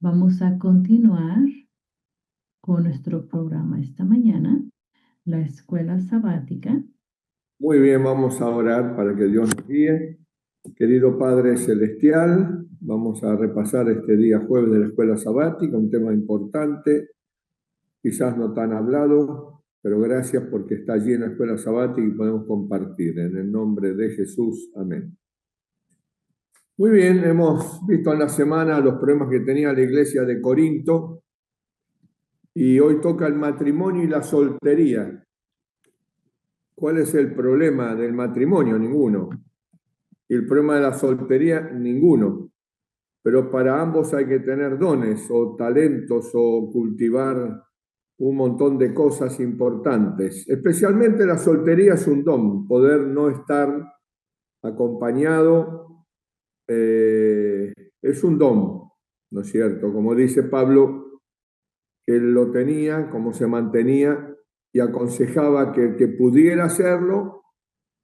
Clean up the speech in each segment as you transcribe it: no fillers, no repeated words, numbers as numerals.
Vamos a continuar con nuestro programa esta mañana, la escuela sabática. Muy bien, vamos a orar para que Dios nos guíe. Querido Padre Celestial, vamos a repasar este día jueves de la escuela sabática, un tema importante, quizás no tan hablado, pero gracias porque está allí en la escuela sabática y podemos compartir. En el nombre de Jesús, amén. Muy bien, hemos visto en la semana los problemas que tenía la iglesia de Corinto y hoy toca el matrimonio y la soltería. ¿Cuál es el problema del matrimonio? Ninguno. Y el problema de la soltería, ninguno. Pero para ambos hay que tener dones o talentos o cultivar un montón de cosas importantes. Especialmente la soltería es un don, poder no estar acompañado es un don, ¿no es cierto? Como dice Pablo, que él lo tenía, cómo se mantenía y aconsejaba que pudiera hacerlo,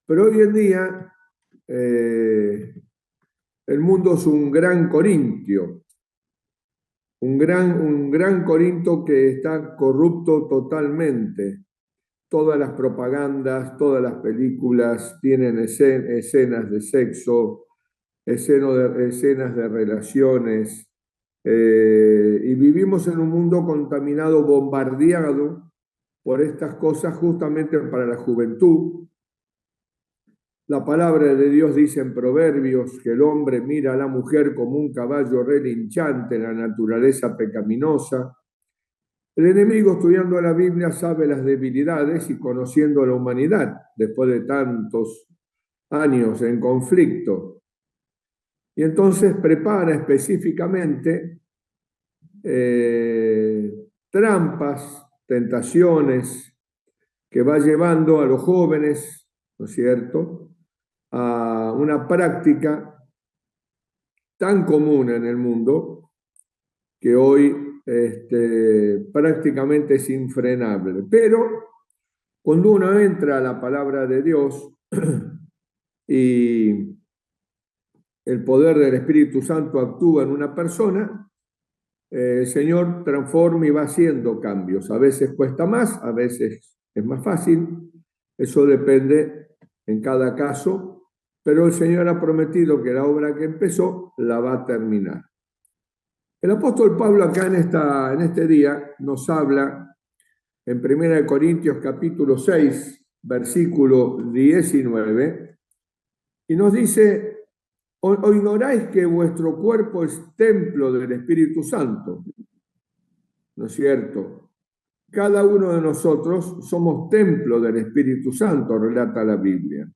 pero hoy en día el mundo es un gran Corintio, un gran Corinto que está corrupto totalmente. Todas las propagandas, todas las películas tienen escenas de sexo, escenas de relaciones, y vivimos en un mundo contaminado, bombardeado por estas cosas justamente para la juventud. La palabra de Dios dice en Proverbios que el hombre mira a la mujer como un caballo relinchante en la naturaleza pecaminosa. El enemigo, estudiando la Biblia, sabe las debilidades y conociendo a la humanidad después de tantos años en conflicto. Y entonces prepara específicamente trampas, tentaciones que va llevando a los jóvenes, ¿no es cierto?, a una práctica tan común en el mundo que hoy prácticamente es infrenable. Pero cuando uno entra a la palabra de Dios y el poder del Espíritu Santo actúa en una persona, el Señor transforma y va haciendo cambios. A veces cuesta más, a veces es más fácil. Eso depende en cada caso, pero el Señor ha prometido que la obra que empezó la va a terminar. El apóstol Pablo acá en este día nos habla en 1 Corintios capítulo 6, versículo 19, y nos dice: ¿O ignoráis que vuestro cuerpo es templo del Espíritu Santo? ¿No es cierto? Cada uno de nosotros somos templo del Espíritu Santo, relata la Biblia,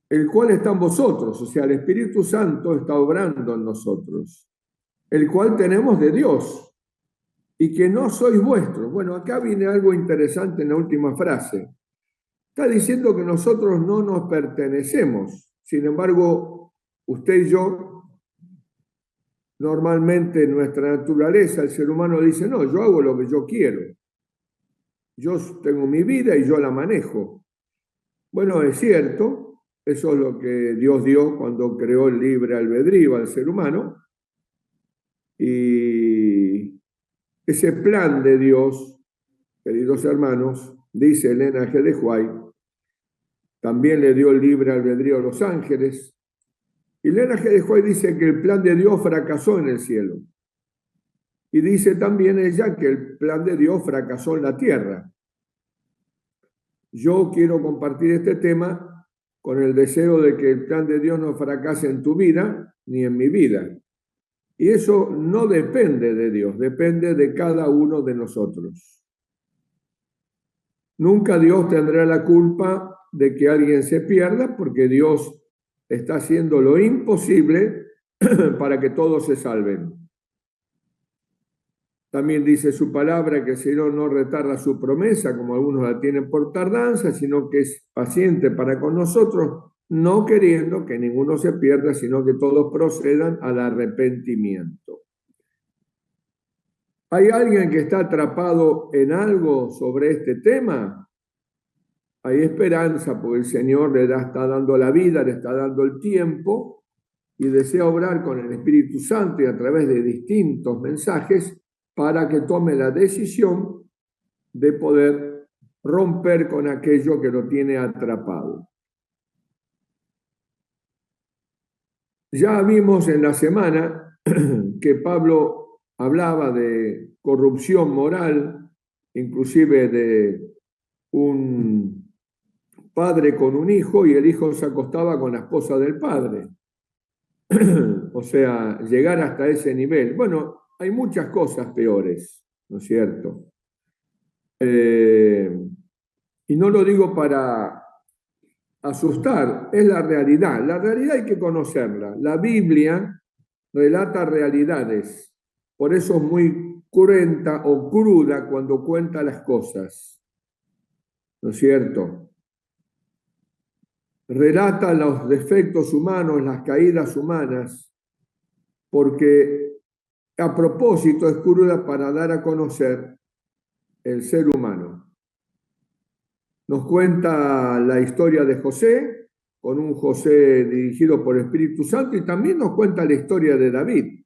el cual está en vosotros, o sea, el Espíritu Santo está obrando en nosotros, el cual tenemos de Dios, y que no sois vuestros. Bueno, acá viene algo interesante en la última frase. Está diciendo que nosotros no nos pertenecemos. Sin embargo, usted y yo, normalmente en nuestra naturaleza, el ser humano dice: no, yo hago lo que yo quiero. Yo tengo mi vida y yo la manejo. Bueno, es cierto, eso es lo que Dios dio cuando creó el libre albedrío al ser humano. Y ese plan de Dios, queridos hermanos, dice Elena G. de White, también le dio el libre albedrío a los ángeles. Y Elena G. de White dice que el plan de Dios fracasó en el cielo. Y dice también ella que el plan de Dios fracasó en la tierra. Yo quiero compartir este tema con el deseo de que el plan de Dios no fracase en tu vida ni en mi vida. Y eso no depende de Dios, depende de cada uno de nosotros. Nunca Dios tendrá la culpa de que alguien se pierda, porque Dios está haciendo lo imposible para que todos se salven. También dice su palabra que el Señor no retarda su promesa, como algunos la tienen por tardanza, sino que es paciente para con nosotros, no queriendo que ninguno se pierda, sino que todos procedan al arrepentimiento. ¿Hay alguien que está atrapado en algo sobre este tema? Hay esperanza, porque el Señor le está dando la vida, le está dando el tiempo, y desea obrar con el Espíritu Santo y a través de distintos mensajes para que tome la decisión de poder romper con aquello que lo tiene atrapado. Ya vimos en la semana que Pablo hablaba de corrupción moral, inclusive de un padre con un hijo y el hijo se acostaba con la esposa del padre. O sea, llegar hasta ese nivel. Bueno, hay muchas cosas peores, ¿no es cierto? Y no lo digo para asustar, es la realidad. La realidad hay que conocerla. La Biblia relata realidades, por eso es muy cruenta o cruda cuando cuenta las cosas, ¿no es cierto? Relata los defectos humanos, las caídas humanas, porque a propósito es cruda para dar a conocer el ser humano. Nos cuenta la historia de José, con un José dirigido por el Espíritu Santo, y también nos cuenta la historia de David,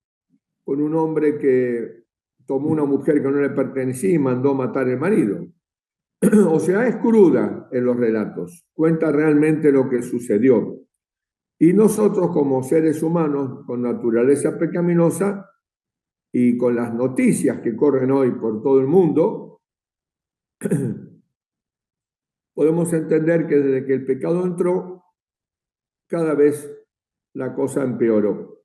con un hombre que tomó una mujer que no le pertenecía y mandó matar al marido. O sea, es cruda en los relatos, cuenta realmente lo que sucedió. Y nosotros como seres humanos con naturaleza pecaminosa y con las noticias que corren hoy por todo el mundo, podemos entender que desde que el pecado entró, cada vez la cosa empeoró.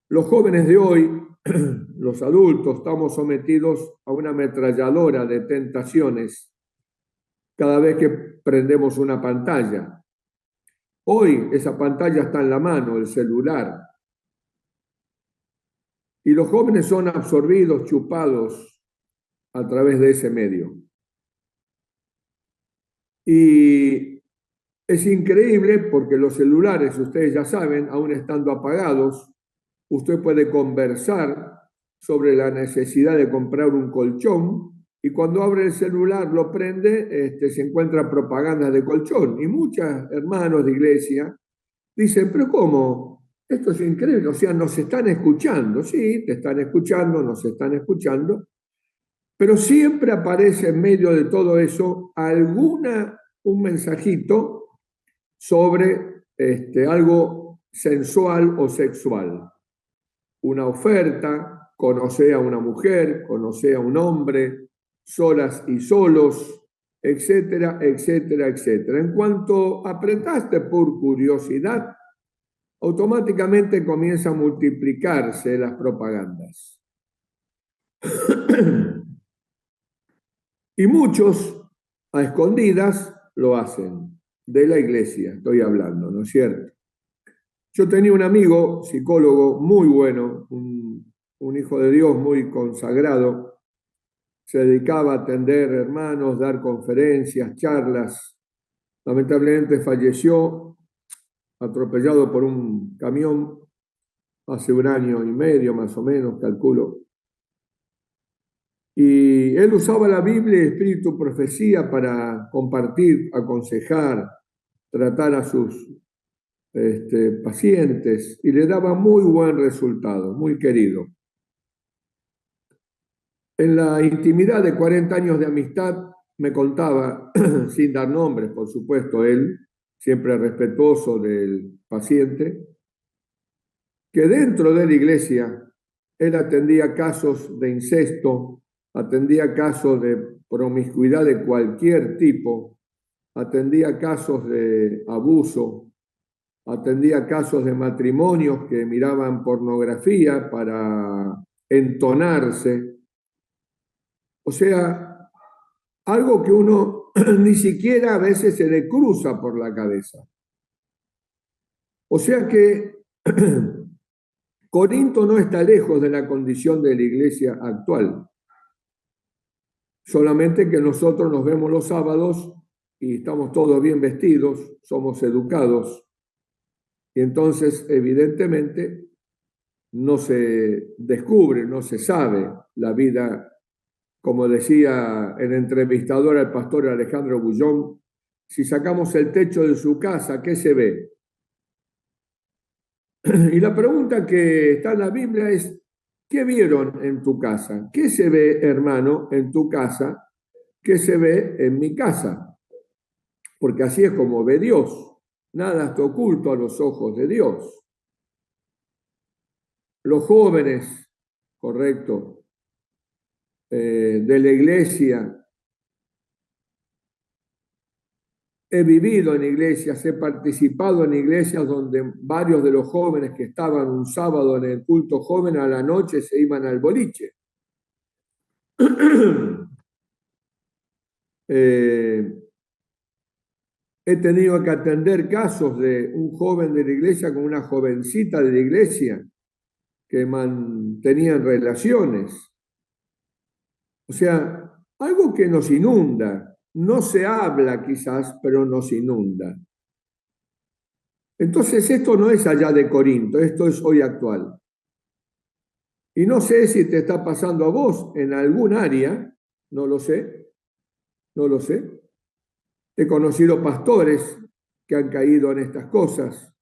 Los jóvenes de hoy, los adultos, estamos sometidos a una ametralladora de tentaciones cada vez que prendemos una pantalla. Hoy esa pantalla está en la mano, el celular. Y los jóvenes son absorbidos, chupados a través de ese medio. Y es increíble porque los celulares, ustedes ya saben, aún estando apagados, usted puede conversar sobre la necesidad de comprar un colchón y cuando abre el celular, lo prende, se encuentra propaganda de colchón. Y muchos hermanos de iglesia dicen, pero ¿cómo? Esto es increíble, o sea, nos están escuchando. Sí, te están escuchando, nos están escuchando, pero siempre aparece en medio de todo eso un mensajito sobre algo sensual o sexual. Una oferta, conocer a una mujer, conocer a un hombre, solas y solos, etcétera, etcétera, etcétera. En cuanto apretaste por curiosidad, automáticamente comienza a multiplicarse las propagandas. Y muchos, a escondidas, lo hacen. De la iglesia estoy hablando, ¿no es cierto? Yo tenía un amigo, psicólogo muy bueno, un hijo de Dios muy consagrado, se dedicaba a atender hermanos, dar conferencias, charlas. Lamentablemente falleció atropellado por un camión hace 1 año y medio más o menos, calculo. Y él usaba la Biblia y Espíritu Profecía para compartir, aconsejar, tratar a sus pacientes y le daba muy buen resultado, muy querido. En la intimidad de 40 años de amistad me contaba, sin dar nombres, por supuesto, él, siempre respetuoso del paciente, que dentro de la iglesia él atendía casos de incesto, atendía casos de promiscuidad de cualquier tipo, atendía casos de abuso, atendía casos de matrimonios que miraban pornografía para entonarse. O sea, algo que uno ni siquiera a veces se le cruza por la cabeza. O sea que Corinto no está lejos de la condición de la iglesia actual. Solamente que nosotros nos vemos los sábados y estamos todos bien vestidos, somos educados. Y entonces, evidentemente, no se descubre, no se sabe la vida, como decía el entrevistador al pastor Alejandro Bullón, si sacamos el techo de su casa, ¿qué se ve? Y la pregunta que está en la Biblia es, ¿qué vieron en tu casa? ¿Qué se ve, hermano, en tu casa? ¿Qué se ve en mi casa? Porque así es como ve Dios. Nada está oculto a los ojos de Dios. Los jóvenes, correcto, de la iglesia. He vivido en iglesias, he participado en iglesias donde varios de los jóvenes que estaban un sábado en el culto joven a la noche se iban al boliche. He tenido que atender casos de un joven de la iglesia con una jovencita de la iglesia que mantenían relaciones. O sea, algo que nos inunda. No se habla quizás, pero nos inunda. Entonces esto no es allá de Corinto, esto es hoy actual. Y no sé si te está pasando a vos en algún área, no lo sé, no lo sé. He conocido pastores que han caído en estas cosas.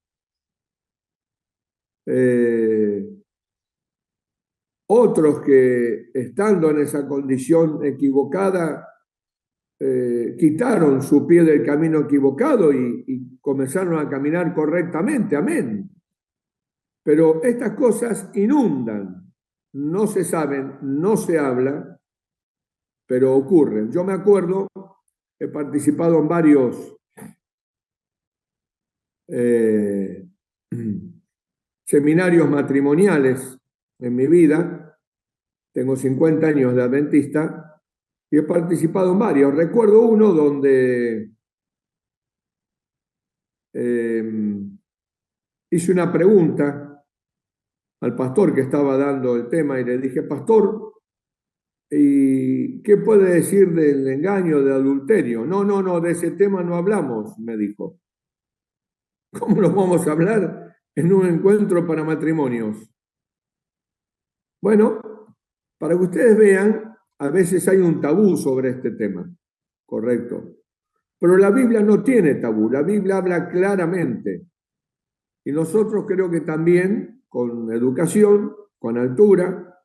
Otros que estando en esa condición equivocada, quitaron su pie del camino equivocado y comenzaron a caminar correctamente, amén. Pero estas cosas inundan, no se saben, no se habla, pero ocurren. Yo me acuerdo, he participado en varios seminarios matrimoniales en mi vida. Tengo 50 años de adventista y he participado en varios. Recuerdo uno donde hice una pregunta al pastor que estaba dando el tema y le dije, pastor, ¿y qué puede decir del engaño, del adulterio? No, de ese tema no hablamos, me dijo. ¿Cómo lo vamos a hablar en un encuentro para matrimonios? Bueno, para que ustedes vean, a veces hay un tabú sobre este tema, correcto. Pero la Biblia no tiene tabú, la Biblia habla claramente. Y nosotros creo que también, con educación, con altura,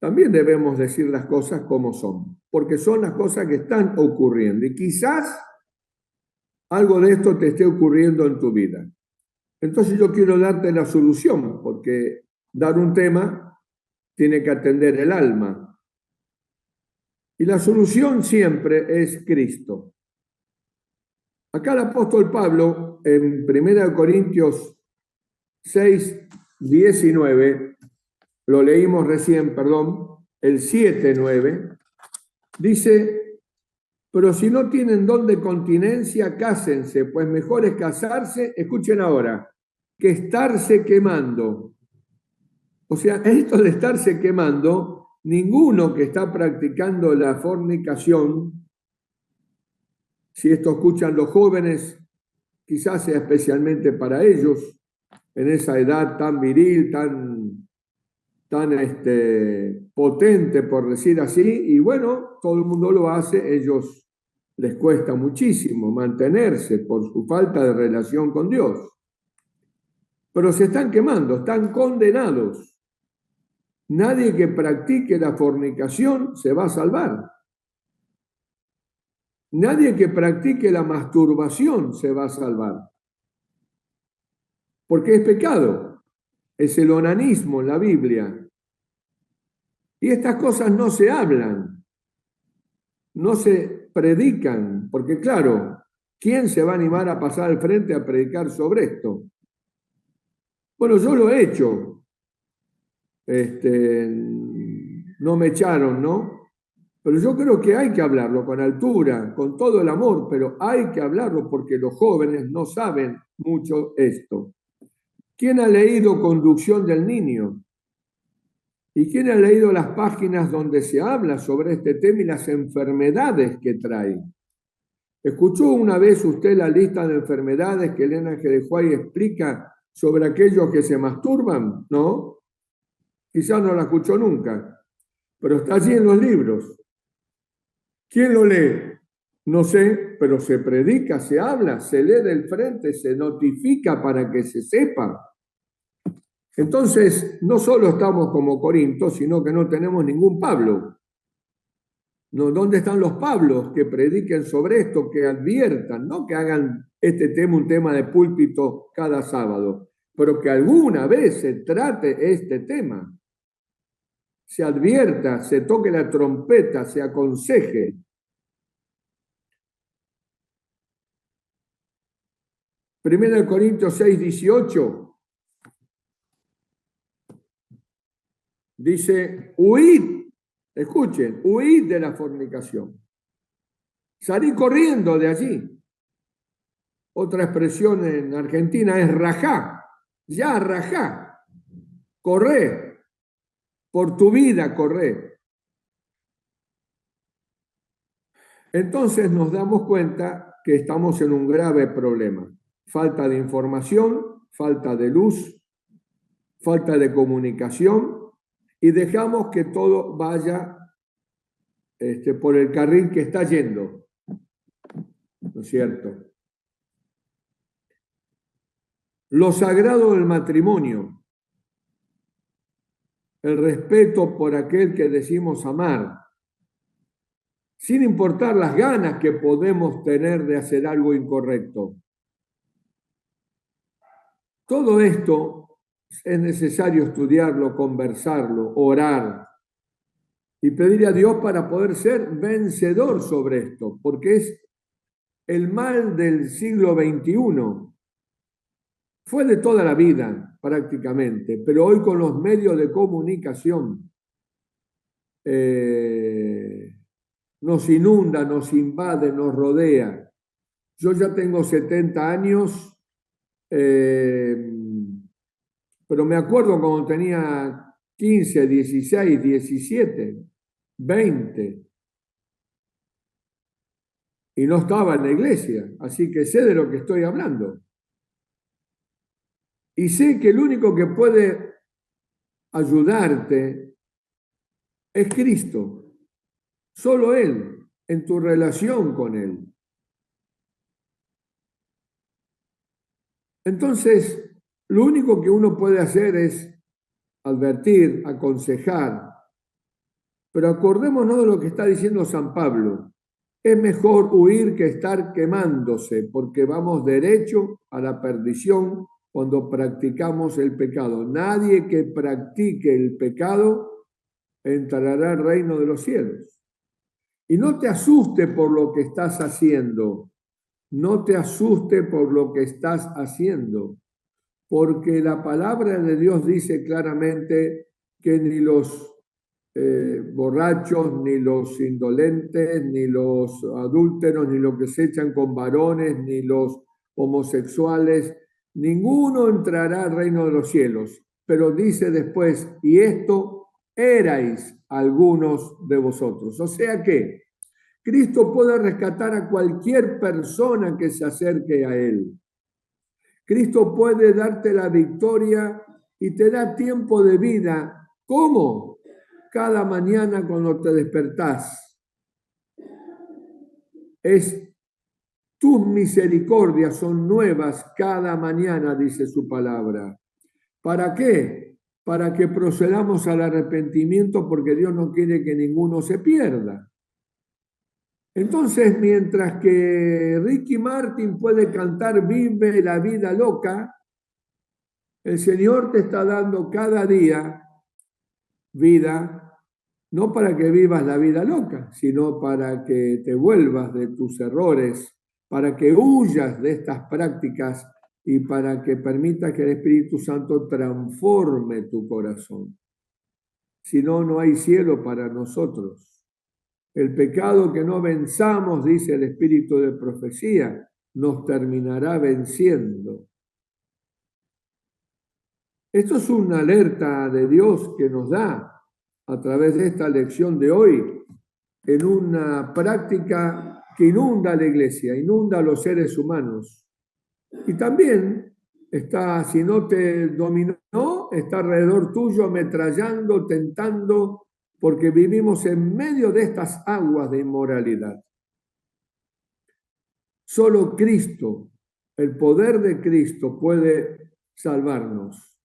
también debemos decir las cosas como son, porque son las cosas que están ocurriendo. Y quizás algo de esto te esté ocurriendo en tu vida. Entonces yo quiero darte la solución, porque dar un tema tiene que atender el alma. Y la solución siempre es Cristo. Acá el apóstol Pablo, en 1 Corintios 6, 19, lo leímos recién, perdón, el 7, 9, dice, pero si no tienen don de continencia, cásense, pues mejor es casarse, escuchen ahora, que estarse quemando. O sea, esto de estarse quemando, ninguno que está practicando la fornicación, si esto escuchan los jóvenes, quizás sea especialmente para ellos, en esa edad tan viril, tan potente, por decir así, y bueno, todo el mundo lo hace, ellos les cuesta muchísimo mantenerse por su falta de relación con Dios. Pero se están quemando, están condenados. Nadie que practique la fornicación se va a salvar. Nadie que practique la masturbación se va a salvar. Porque es pecado. Es el onanismo en la Biblia. Y estas cosas no se hablan, no se predican, porque claro, ¿quién se va a animar a pasar al frente a predicar sobre esto? Bueno, yo lo he hecho. No me echaron, ¿no? Pero yo creo que hay que hablarlo con altura, con todo el amor, pero hay que hablarlo porque los jóvenes no saben mucho esto. ¿Quién ha leído Conducción del Niño? ¿Y quién ha leído las páginas donde se habla sobre este tema y las enfermedades que trae? ¿Escuchó una vez usted la lista de enfermedades que Elena G. de White explica sobre aquellos que se masturban? ¿No? Quizás no la escuchó nunca, pero está allí en los libros. ¿Quién lo lee? No sé, pero se predica, se habla, se lee del frente, se notifica para que se sepa. Entonces, no solo estamos como Corinto, sino que no tenemos ningún Pablo. No, ¿dónde están los Pablos que prediquen sobre esto, que adviertan, no que hagan este tema un tema de púlpito cada sábado, pero que alguna vez se trate este tema, se advierta, se toque la trompeta, se aconseje? Primero de Corintios 6:18 dice, huid, escuchen, huid de la fornicación. Salí corriendo de allí. Otra expresión en Argentina es rajá, ya rajá, corre, por tu vida corre. Entonces nos damos cuenta que estamos en un grave problema. Falta de información, falta de luz, falta de comunicación y dejamos que todo vaya por el carril que está yendo. ¿No es cierto? Lo sagrado del matrimonio, el respeto por aquel que decimos amar, sin importar las ganas que podemos tener de hacer algo incorrecto. Todo esto es necesario estudiarlo, conversarlo, orar y pedir a Dios para poder ser vencedor sobre esto, porque es el mal del siglo XXI. Fue de toda la vida prácticamente, pero hoy con los medios de comunicación nos inunda, nos invade, nos rodea. Yo ya tengo 70 años, pero me acuerdo cuando tenía 15, 16, 17, 20, y no estaba en la iglesia, así que sé de lo que estoy hablando. Y sé que el único que puede ayudarte es Cristo, solo Él, en tu relación con Él. Entonces, lo único que uno puede hacer es advertir, aconsejar, pero acordémonos de lo que está diciendo San Pablo. Es mejor huir que estar quemándose, porque vamos derecho a la perdición cuando practicamos el pecado. Nadie que practique el pecado entrará al reino de los cielos. Y no te asuste por lo que estás haciendo. No te asuste por lo que estás haciendo, porque la palabra de Dios dice claramente que ni los borrachos, ni los indolentes, ni los adúlteros, ni los que se echan con varones, ni los homosexuales, ninguno entrará al reino de los cielos. Pero dice después, y esto erais algunos de vosotros. O sea que Cristo puede rescatar a cualquier persona que se acerque a Él. Cristo puede darte la victoria y te da tiempo de vida. ¿Cómo? Cada mañana cuando te despertás. Tus misericordias son nuevas cada mañana, dice su palabra. ¿Para qué? Para que procedamos al arrepentimiento, porque Dios no quiere que ninguno se pierda. Entonces, mientras que Ricky Martin puede cantar Vive la vida loca, el Señor te está dando cada día vida, no para que vivas la vida loca, sino para que te vuelvas de tus errores, para que huyas de estas prácticas y para que permitas que el Espíritu Santo transforme tu corazón. Si no, no hay cielo para nosotros. El pecado que no venzamos, dice el Espíritu de profecía, nos terminará venciendo. Esto es una alerta de Dios que nos da a través de esta lección de hoy en una práctica que inunda a la iglesia, inunda a los seres humanos. Y también está, si no te dominó, está alrededor tuyo ametrallando, tentando, porque vivimos en medio de estas aguas de inmoralidad. Solo Cristo, el poder de Cristo puede salvarnos.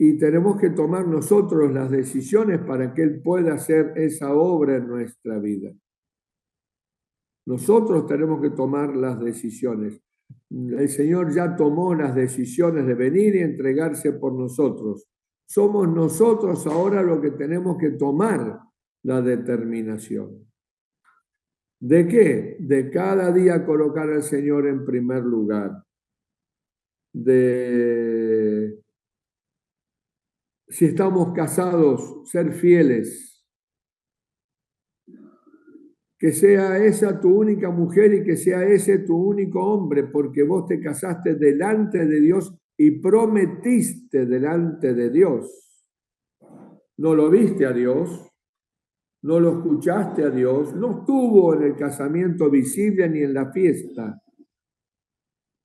y tenemos que tomar nosotros las decisiones para que Él pueda hacer esa obra en nuestra vida. Nosotros tenemos que tomar las decisiones. El Señor ya tomó las decisiones de venir y entregarse por nosotros. Somos nosotros ahora los que tenemos que tomar la determinación. ¿De qué? De cada día colocar al Señor en primer lugar. De, si estamos casados, ser fieles. Que sea esa tu única mujer y que sea ese tu único hombre, porque vos te casaste delante de Dios y prometiste delante de Dios. No lo viste a Dios, no lo escuchaste a Dios, no estuvo en el casamiento visible ni en la fiesta,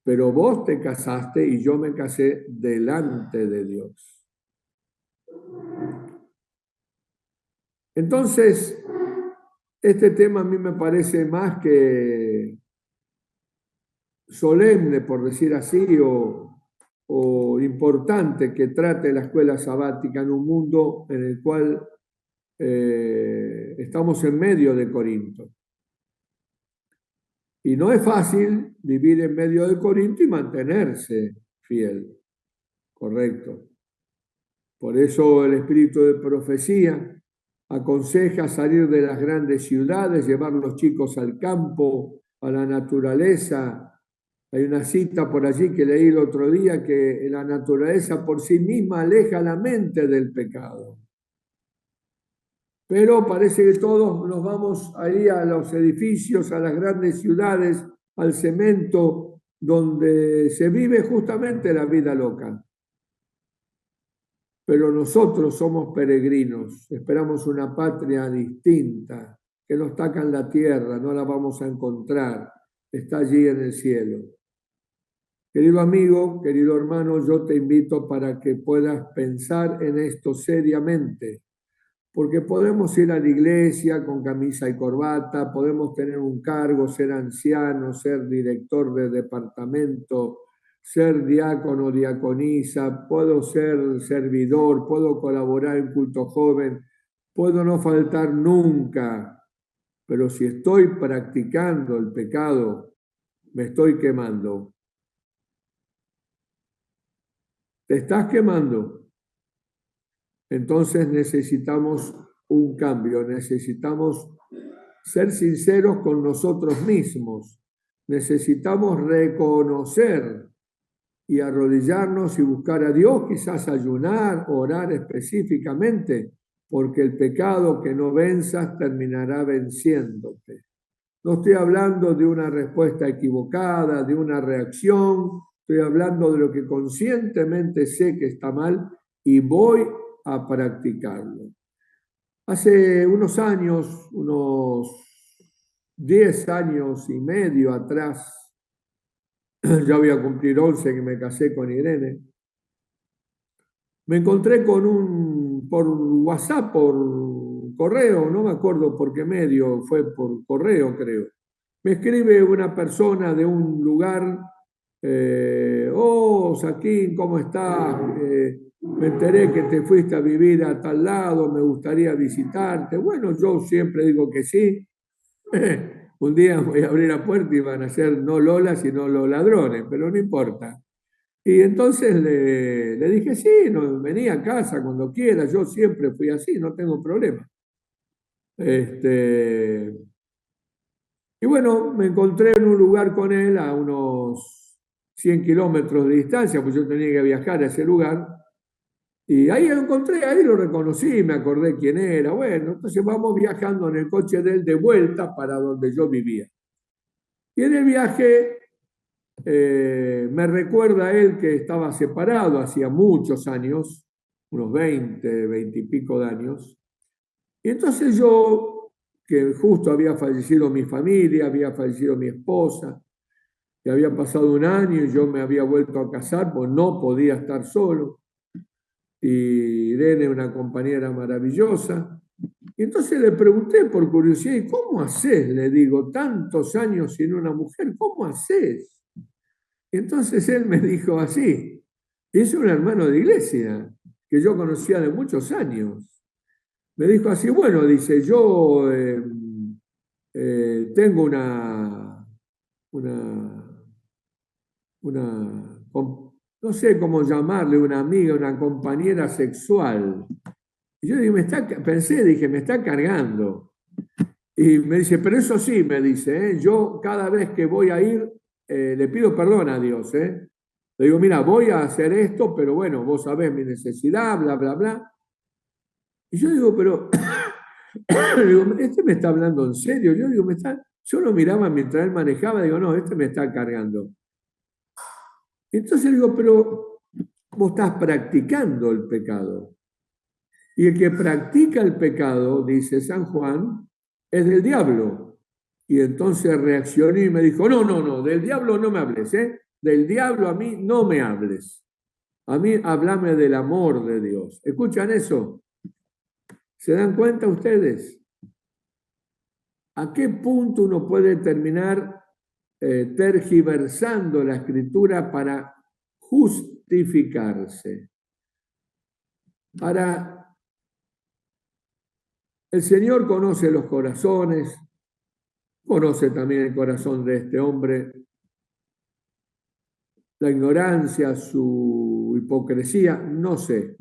pero vos te casaste y yo me casé delante de Dios. Entonces, este tema a mí me parece más que solemne, por decir así, o importante que trate la escuela sabática en un mundo en el cual estamos en medio de Corinto. Y no es fácil vivir en medio de Corinto y mantenerse fiel, correcto. Por eso el espíritu de profecía aconseja salir de las grandes ciudades, llevar a los chicos al campo, a la naturaleza. Hay una cita por allí que leí el otro día que la naturaleza por sí misma aleja la mente del pecado. Pero parece que todos nos vamos ahí a los edificios, a las grandes ciudades, al cemento, donde se vive justamente la vida loca. Pero nosotros somos peregrinos, esperamos una patria distinta, que no está acá en la tierra, no la vamos a encontrar, está allí en el cielo. Querido amigo, querido hermano, yo te invito para que puedas pensar en esto seriamente, porque podemos ir a la iglesia con camisa y corbata, podemos tener un cargo, ser anciano, ser director de departamento, ser diácono, diaconisa, puedo ser servidor, puedo colaborar en culto joven, puedo no faltar nunca, pero si estoy practicando el pecado, me estoy quemando. Te estás quemando. Entonces necesitamos un cambio, necesitamos ser sinceros con nosotros mismos, necesitamos reconocer y arrodillarnos y buscar a Dios, quizás ayunar, orar específicamente, porque el pecado que no venzas terminará venciéndote. No estoy hablando de una respuesta equivocada, de una reacción, estoy hablando de lo que conscientemente sé que está mal y voy a practicarlo. Hace unos años, unos 10 años y medio atrás, ya voy a cumplir 11 que me casé con Irene, me encontré con por WhatsApp, por correo, no me acuerdo por qué medio, fue por correo creo. Me escribe una persona de un lugar, oh, Saquín, ¿cómo estás? Me enteré que te fuiste a vivir a tal lado, me gustaría visitarte. Bueno, yo siempre digo que sí. Un día voy a abrir la puerta y van a ser no Lola, sino los ladrones, pero no importa. Y entonces le dije, sí, no, vení a casa cuando quieras, yo siempre fui así, no tengo problema. Y bueno, me encontré en un lugar con él a unos 100 kilómetros de distancia, pues yo tenía que viajar a ese lugar. Y ahí lo encontré, ahí lo reconocí, me acordé quién era. Bueno, entonces vamos viajando en el coche de él de vuelta para donde yo vivía. Y en el viaje me recuerda a él que estaba separado hacía muchos años, unos 20 y pico de años. Y entonces yo, que justo había fallecido mi familia, había fallecido mi esposa, que había pasado un año y yo me había vuelto a casar, pues no podía estar solo. Y Irene, una compañera maravillosa. Y entonces le pregunté por curiosidad, ¿y cómo haces? Le digo, tantos años sin una mujer, ¿cómo haces? Y entonces él me dijo así, es un hermano de iglesia. que yo conocía de muchos años. Me dijo así, bueno, dice, yo tengo no sé cómo llamarle, una amiga, una compañera sexual. Y yo digo, dije, me está cargando. Y me dice, pero eso sí, me dice, yo cada vez que voy a ir, le pido perdón a Dios. Le digo, mira, voy a hacer esto, pero bueno, vos sabés mi necesidad, bla, bla, bla. Y yo digo, pero, digo, este me está hablando en serio. Yo digo, yo lo miraba mientras él manejaba, digo, no, este me está cargando. Y entonces digo, pero vos estás practicando el pecado. Y el que practica el pecado, dice San Juan, es del diablo. Y entonces reaccioné y me dijo, no, del diablo no me hables, del diablo a mí no me hables. A mí háblame del amor de Dios. ¿Escuchan eso? ¿Se dan cuenta ustedes? ¿A qué punto uno puede terminar tergiversando la escritura para justificarse? Ahora, el Señor conoce los corazones, conoce también el corazón de este hombre, la ignorancia, su hipocresía, no sé.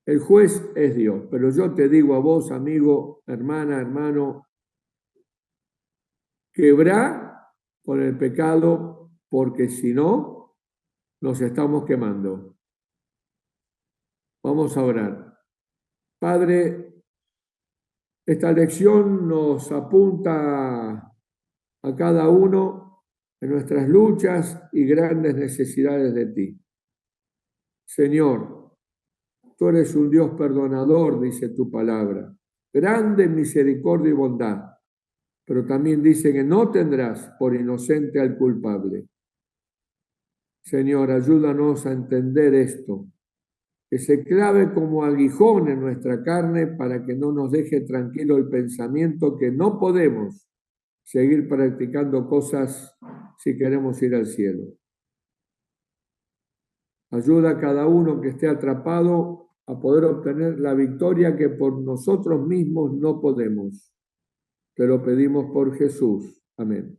El juez es Dios, pero yo te digo a vos, amigo, hermana, hermano, quebrá con el pecado, porque si no, nos estamos quemando. Vamos a orar. Padre, esta lección nos apunta a cada uno en nuestras luchas y grandes necesidades de ti. Señor, tú eres un Dios perdonador, dice tu palabra, grande en misericordia y bondad, pero también dice que no tendrás por inocente al culpable. Señor, ayúdanos a entender esto, que se clave como aguijón en nuestra carne para que no nos deje tranquilo el pensamiento que no podemos seguir practicando cosas si queremos ir al cielo. Ayuda a cada uno que esté atrapado a poder obtener la victoria que por nosotros mismos no podemos. Te lo pedimos por Jesús. Amén.